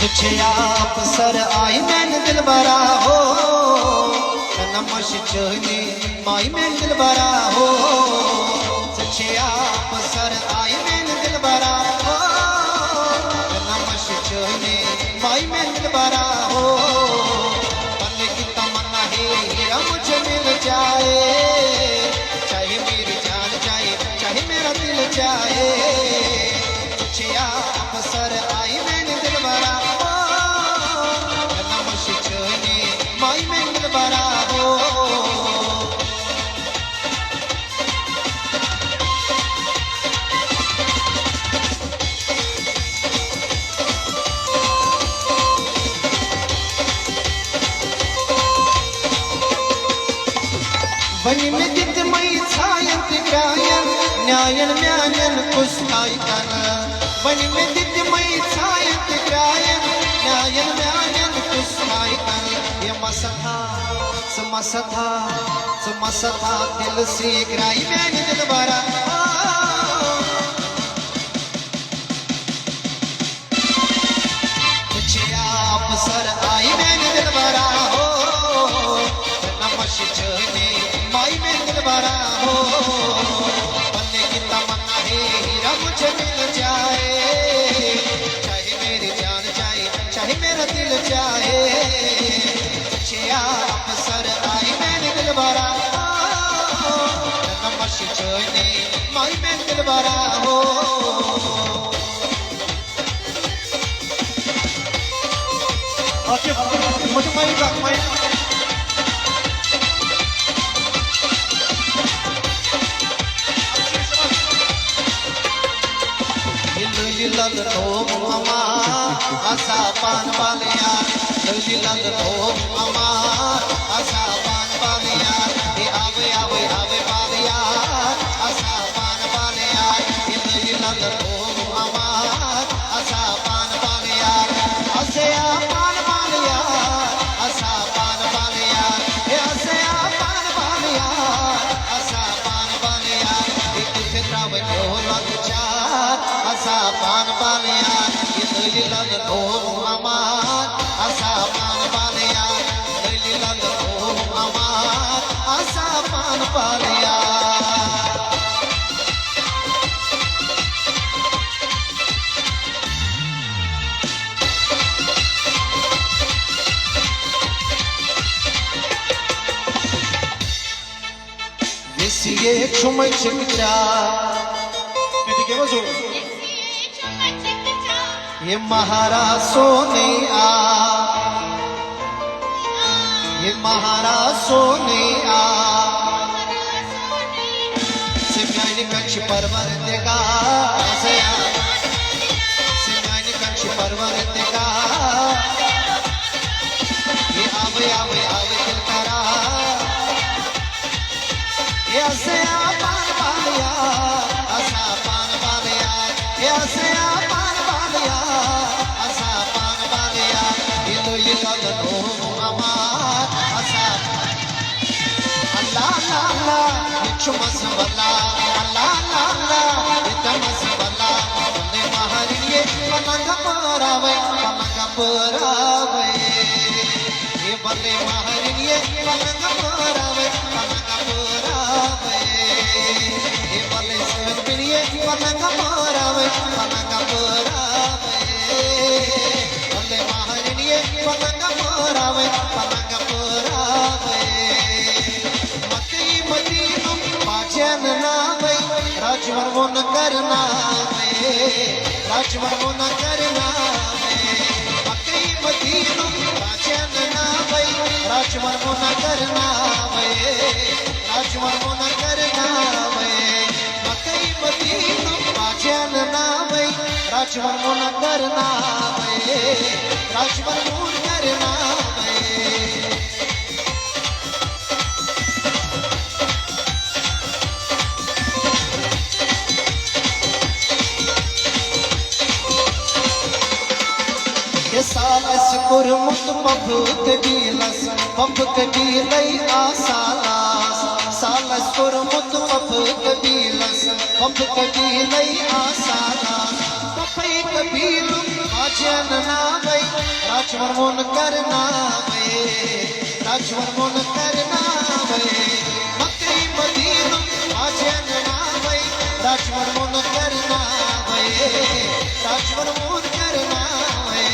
तुझे आप sir I मैंने दिल भरा हो नमश चोने माई मैंने दिल भरा हो तुझे आप सर आई मैंने दिल भरा हो नमश चोने माई मैंने दिल भरा हो बंदे की तमन्ना है हीरा मुझे मिल जाए चाहे मेरी जान जाए चाहे मेरा दिल जाए तुझे आप सर आई मैंने दिल भरा माई में दिल भरा हो बनी में जित मई छायन तिग्रायन न्यायन म्यायन कुस्ताई कन बनी में जित मई छायन तिग्रायन न्यायन म्यायन कुस्ताई कन ये मसथा दिल से ग्राई मैंने दिल भरा तुझे आप सर आई मैंने दिल भरा हो नमश चोने माई मैंने दिल भरा हो बनने की तमन्ना है हीरा मुझे मिल जाए चाहे मेरी जान जाए चाहे मेरा दिल जाए तुझे आप सर आई मैंने दिल भरा नमश चोने माई मैंने दिल भरा हो मुझे माई का माई लल तो मामा आसा पान वालिया लल तो मामा आसा पान वालिया ये आवे आवे आवे वालिया आसा पान वालिया लल तो मामा आसा पान वालिया आसे पान वालिया आसा पान वालिया ये आसे पान वालिया आसा पान वालिया एक फिक्रा बनो लग चार आसा पान वालिया ये लल तो मामा आसा पान वालिया लल तो मामा आसा पान वालिया ये छुम छिकचा ये महाराज सोने आ ये महाराज सोने आ सिमयानी कंच परवर देगा सिमयानी कंच परवर देगा ये आवे आवे आवे दिल करा ये आसे पान वालिया आसा पान वालिया ये आसे पान वालिया आसा पान वालिया ये लल तो मामा आसा अल्लाह अल्लाह ये चुमस वाला अल्लाह अल्लाह ये चमस वाला ने महरिये पलंग परावे ये बल्ले महरिये पलंग परावे ये बल्ले सुनबिनिये पलंग परावे बल्ले महरिये पलंग परावे मती मदीनों बाजन ना वई राजवर वो न करना राजवर वो न करना मती मदीनों बाजन ना वई राजवर वो न करना राजवर वो न करना मती मदीनों बाजन ना वई राजवर वो न करना राजवर वो न करना सालस कुरमुत पफुक गीलई आसालास सालस कुरमुत पफुक गीलई आसालास पफई कबील माझ्यान नावै राजवर्मोन करनावै राजवर्मोन करनावै मक्की मदीना माझ्यान नावै राजवर्मोन करनावै राजवर्मोन करनावै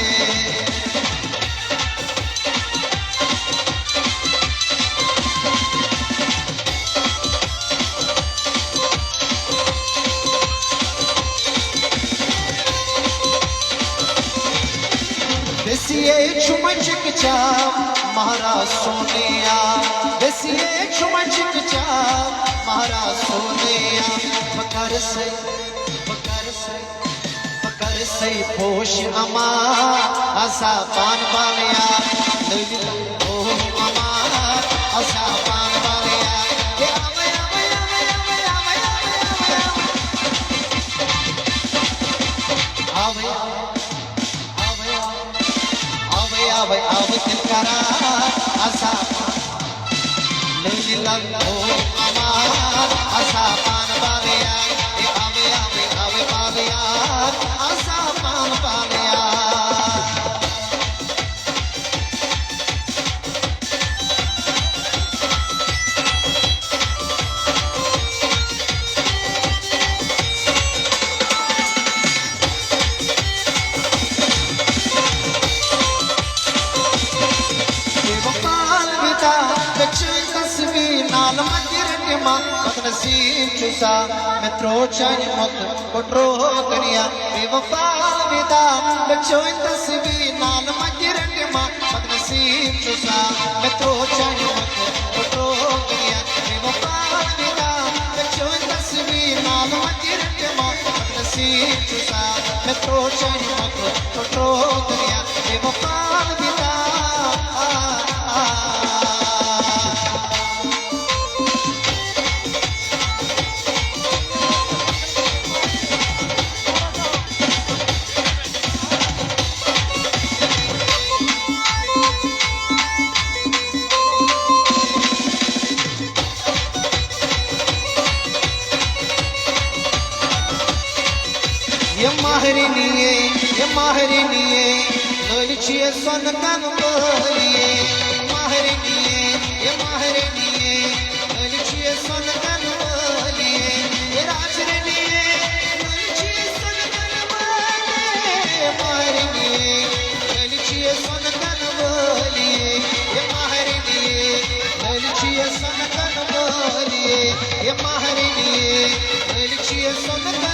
बेसिए छुमचिक चाप महाराज सोनिया बेसिए छुमचिक चाप महाराज सोनिया पकर से पोश अमा असा पान बालिया ओ अमा असा पान बालिया ये आवे आवे आवे आवे आवे आवे आवे आवे आवे दिल करा असा लीला ओ अमार असा पान बालिया ये आवे आवे आवे बालिया असा पान बालिया नसीब चुसा मैं त्रोचाई मत कोट्रो कनिया बेवफा विदा बच्चों तस्वीर नाल मगिरन मा नसीब चुसा मैं त्रोचाई मत कोट्रो कनिया बेवफा विदा बच्चों तस्वीर नाल मगिरन मा नसीब चुसा मैं त्रोचाई मत कोट्रो कनिया बेवफा विदा ये माहरिनिये ललचिए सन कन बोलिए माहरिनिये ये माहरिनिये ललचिए सन कन बोलिए ये राजरिनिये ललचिए सन कन बोलिए माहरिनिये ललचिए सन कन बोलिए ये माहरिनिये ललचिए सन कन बोलिए ये माहरिनिये ललचिए सन